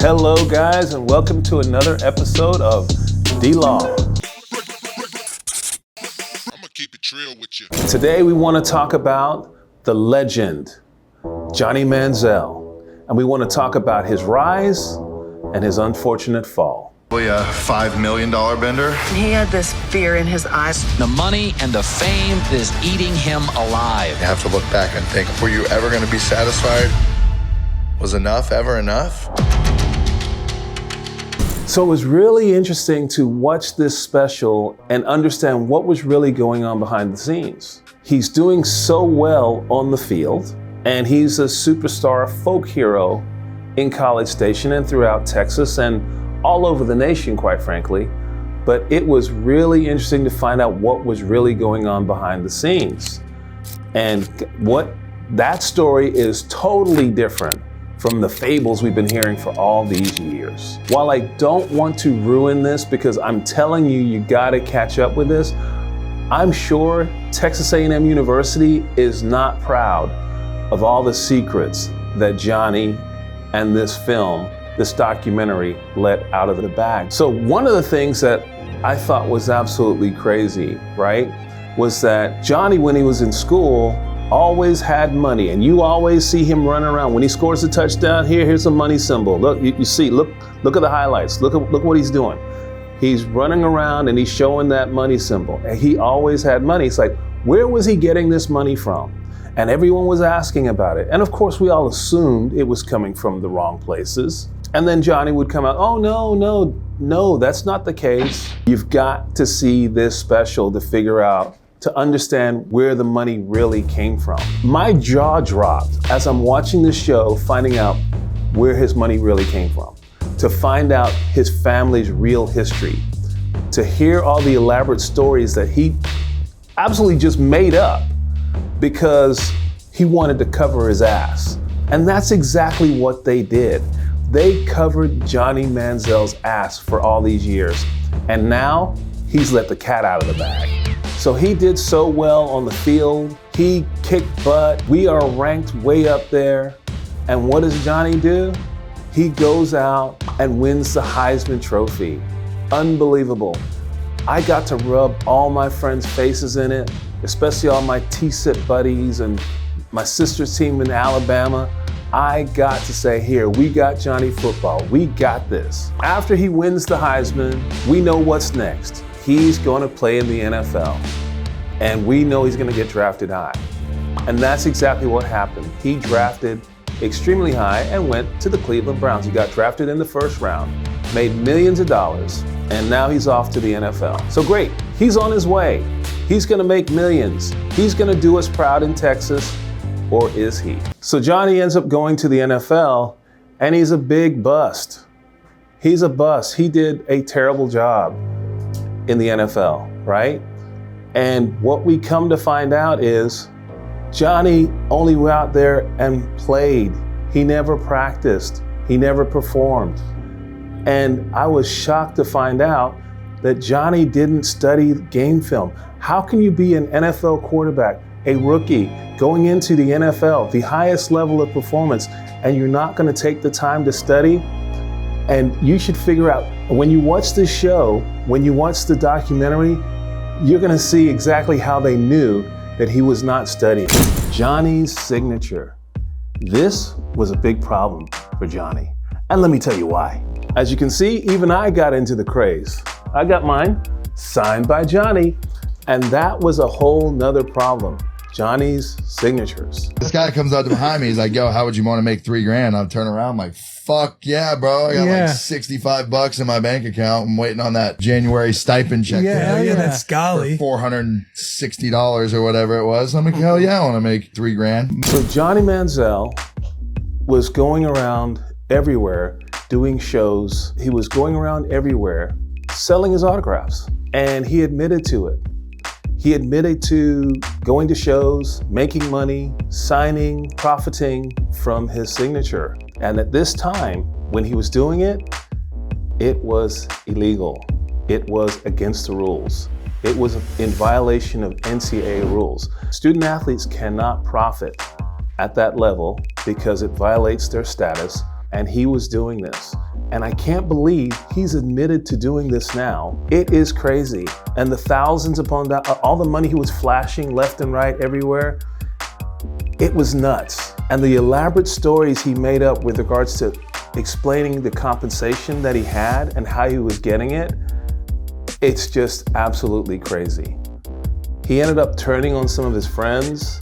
Hello guys, and welcome to another episode of DLAW. I'm gonna keep it real with you. Today we want to talk about the legend, Johnny Manziel, and we want to talk about his rise and his unfortunate fall. A $5 million bender. He had this fear in his eyes. The money and the fame is eating him alive. You have to look back and think, were you ever going to be satisfied? Was enough ever enough? So it was really interesting to watch this special and understand what was really going on behind the scenes. He's doing so well on the field, and he's a superstar folk hero in College Station and throughout Texas and all over the nation, quite frankly. But it was really interesting to find out what was really going on behind the scenes. And what that story is totally different from the fables we've been hearing for all these years. While I don't want to ruin this because I'm telling you, you gotta catch up with this, I'm sure Texas A&M University is not proud of all the secrets that Johnny and this film, this documentary, let out of the bag. So one of the things that I thought was absolutely crazy, right, was that Johnny, when he was in school, always had money, and you always see him running around. When he scores a touchdown, here's a money symbol. Look, you see, look at the highlights. Look what he's doing. He's running around and he's showing that money symbol. And he always had money. It's like, where was he getting this money from? And everyone was asking about it. And of course, we all assumed it was coming from the wrong places. And then Johnny would come out, oh, no, that's not the case. You've got to see this special to figure out, to understand where the money really came from. My jaw dropped as I'm watching this show, finding out where his money really came from, to find out his family's real history, to hear all the elaborate stories that he absolutely just made up because he wanted to cover his ass. And that's exactly what they did. They covered Johnny Manziel's ass for all these years, and now he's let the cat out of the bag. So he did so well on the field. He kicked butt. We are ranked way up there. And what does Johnny do? He goes out and wins the Heisman Trophy. Unbelievable. I got to rub all my friends' faces in it, especially all my T-SIP buddies and my sister's team in Alabama. I got to say, here, we got Johnny Football. We got this. After he wins the Heisman, we know what's next. He's going to play in the NFL, and we know he's going to get drafted high. And that's exactly what happened. He drafted extremely high and went to the Cleveland Browns. He got drafted in the first round, made millions of dollars, and now he's off to the NFL. So great, he's on his way. He's going to make millions. He's going to do us proud in Texas, or is he? So Johnny ends up going to the NFL, and he's a big bust. He's a bust. He did a terrible job in the NFL, right? And what we come to find out is Johnny only went out there and played. He never practiced. He never performed. And I was shocked to find out that Johnny didn't study game film. How can you be an NFL quarterback, a rookie, going into the NFL, the highest level of performance, and you're not gonna take the time to study? And you should figure out, when you watch this show, when you watch the documentary, you're gonna see exactly how they knew that he was not studying. Johnny's signature. This was a big problem for Johnny. And let me tell you why. As you can see, even I got into the craze. I got mine signed by Johnny, and that was a whole nother problem. Johnny's signatures. This guy comes up behind me. He's like, yo, how would you want to make $3,000? I'll turn around. I'm like, fuck yeah, bro. I got like $65 in my bank account. I'm waiting on that January stipend check. Yeah, that's golly. For $460 or whatever it was. I'm like, hell yeah, I want to make $3,000. So Johnny Manziel was going around everywhere doing shows. He was going around everywhere selling his autographs, and he admitted to it. He admitted to going to shows, making money, signing, profiting from his signature. And at this time, when he was doing it, it was illegal. It was against the rules. It was in violation of NCAA rules. Student athletes cannot profit at that level because it violates their status and he was doing this. And I can't believe he's admitted to doing this now. It is crazy. And the thousands upon that, all the money he was flashing left and right everywhere, it was nuts. And the elaborate stories he made up with regards to explaining the compensation that he had and how he was getting it, it's just absolutely crazy. He ended up turning on some of his friends,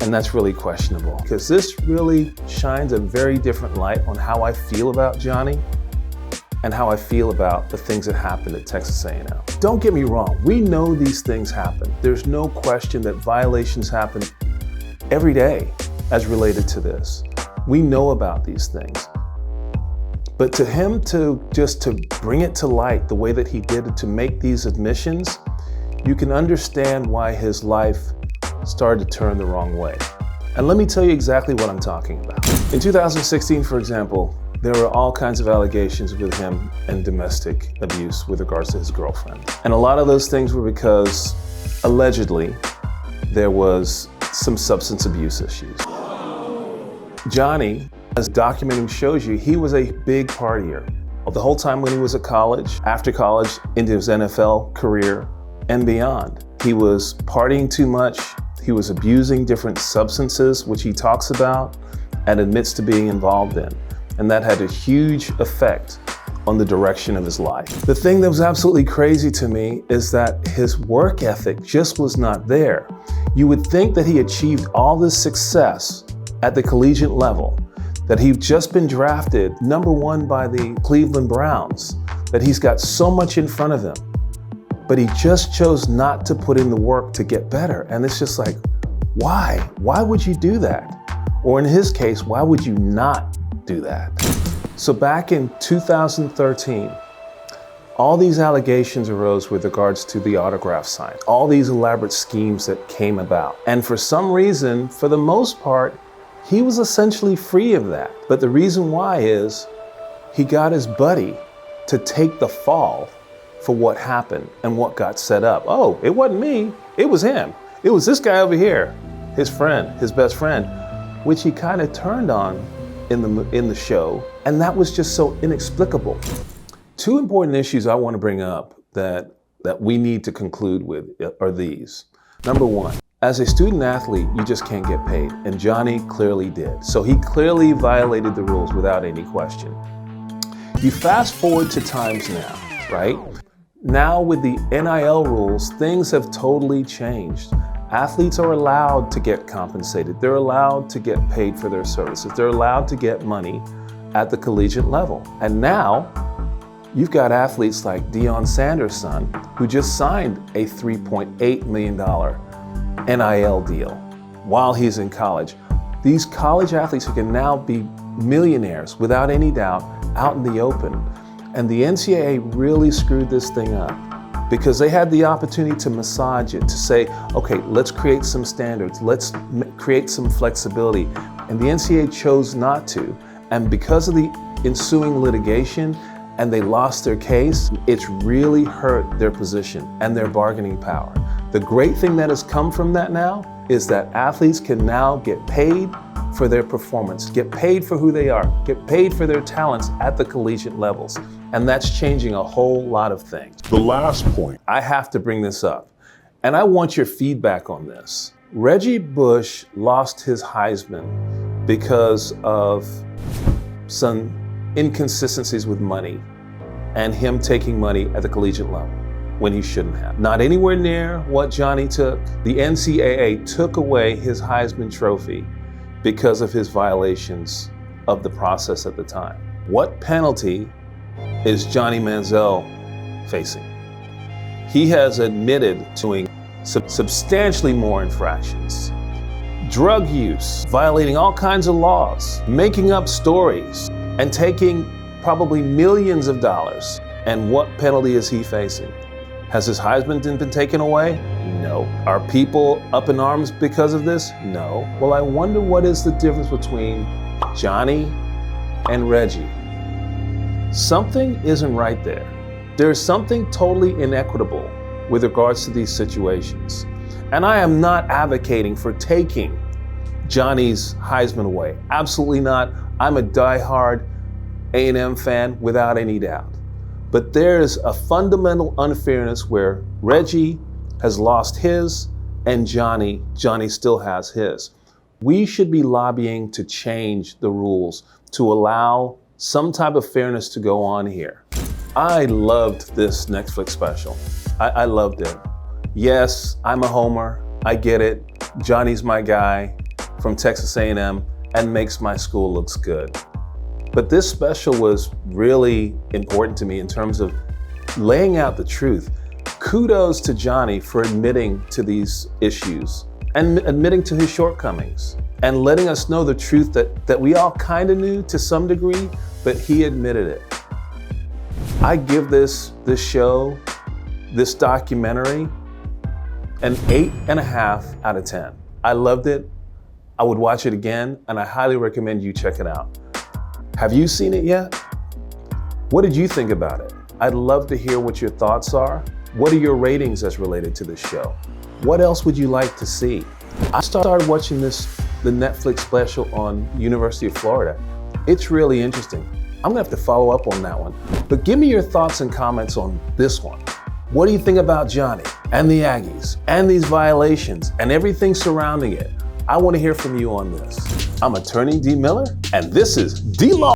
and that's really questionable, because this really shines a very different light on how I feel about Johnny and how I feel about the things that happened at Texas A&M. Don't get me wrong, we know these things happen. There's no question that violations happen every day as related to this. We know about these things. But to him to bring it to light the way that he did, to make these admissions, you can understand why his life started to turn the wrong way. And let me tell you exactly what I'm talking about. In 2016, for example, there were all kinds of allegations with him and domestic abuse with regards to his girlfriend. And a lot of those things were because, allegedly, there was some substance abuse issues. Johnny, as documenting shows you, he was a big partier. The whole time when he was at college, after college, into his NFL career, and beyond. He was partying too much. He was abusing different substances, which he talks about and admits to being involved in. And that had a huge effect on the direction of his life. The thing that was absolutely crazy to me is that his work ethic just was not there. You would think that he achieved all this success at the collegiate level, that he'd just been drafted #1 by the Cleveland Browns, that he's got so much in front of him, but he just chose not to put in the work to get better. And it's just like, why? Why would you do that? Or in his case, why would you not do that? So back in 2013, all these allegations arose with regards to the autograph sign, all these elaborate schemes that came about. And for some reason, for the most part, he was essentially free of that. But the reason why is he got his buddy to take the fall for what happened and what got set up. Oh, it wasn't me, it was him. It was this guy over here, his friend, his best friend, which he kind of turned on in the show. And that was just so inexplicable. Two important issues I want to bring up that we need to conclude with are these. Number one, as a student athlete, you just can't get paid. And Johnny clearly did. So he clearly violated the rules without any question. You fast forward to times now, right? Now with the NIL rules, things have totally changed. Athletes are allowed to get compensated. They're allowed to get paid for their services. They're allowed to get money at the collegiate level. And now you've got athletes like Deion Sanders' son, who just signed a $3.8 million NIL deal while he's in college. These college athletes who can now be millionaires without any doubt out in the open. And the NCAA really screwed this thing up because they had the opportunity to massage it, to say, okay, let's create some standards, let's create some flexibility. And the NCAA chose not to. And because of the ensuing litigation, and they lost their case, it's really hurt their position and their bargaining power. The great thing that has come from that now is that athletes can now get paid for their performance, get paid for who they are, get paid for their talents at the collegiate levels. And that's changing a whole lot of things. The last point. I have to bring this up, and I want your feedback on this. Reggie Bush lost his Heisman because of some inconsistencies with money and him taking money at the collegiate level when he shouldn't have. Not anywhere near what Johnny took. The NCAA took away his Heisman Trophy because of his violations of the process at the time. What penalty is Johnny Manziel facing? He has admitted to doing substantially more infractions. Drug use, violating all kinds of laws, making up stories, and taking probably millions of dollars. And what penalty is he facing? Has his Heisman been taken away? No. Are people up in arms because of this? No. Well, I wonder what is the difference between Johnny and Reggie. Something isn't right there. There's something totally inequitable with regards to these situations. And I am not advocating for taking Johnny's Heisman away. Absolutely not. I'm a diehard A&M fan without any doubt. But there's a fundamental unfairness where Reggie has lost his and Johnny still has his. We should be lobbying to change the rules to allow some type of fairness to go on here. I loved this Netflix special. I loved it. Yes, I'm a homer. I get it. Johnny's my guy from Texas A&M and makes my school looks good. But this special was really important to me in terms of laying out the truth. Kudos to Johnny for admitting to these issues and admitting to his shortcomings and letting us know the truth that we all kind of knew to some degree, but he admitted it. I give this show, this documentary, an 8.5 out of 10. I loved it. I would watch it again, and I highly recommend you check it out. Have you seen it yet? What did you think about it? I'd love to hear what your thoughts are. What are your ratings as related to this show? What else would you like to see? I started watching the Netflix special on University of Florida. It's really interesting. I'm gonna have to follow up on that one. But give me your thoughts and comments on this one. What do you think about Johnny and the Aggies and these violations and everything surrounding it? I want to hear from you on this. I'm attorney D. Miller, and this is DLAW.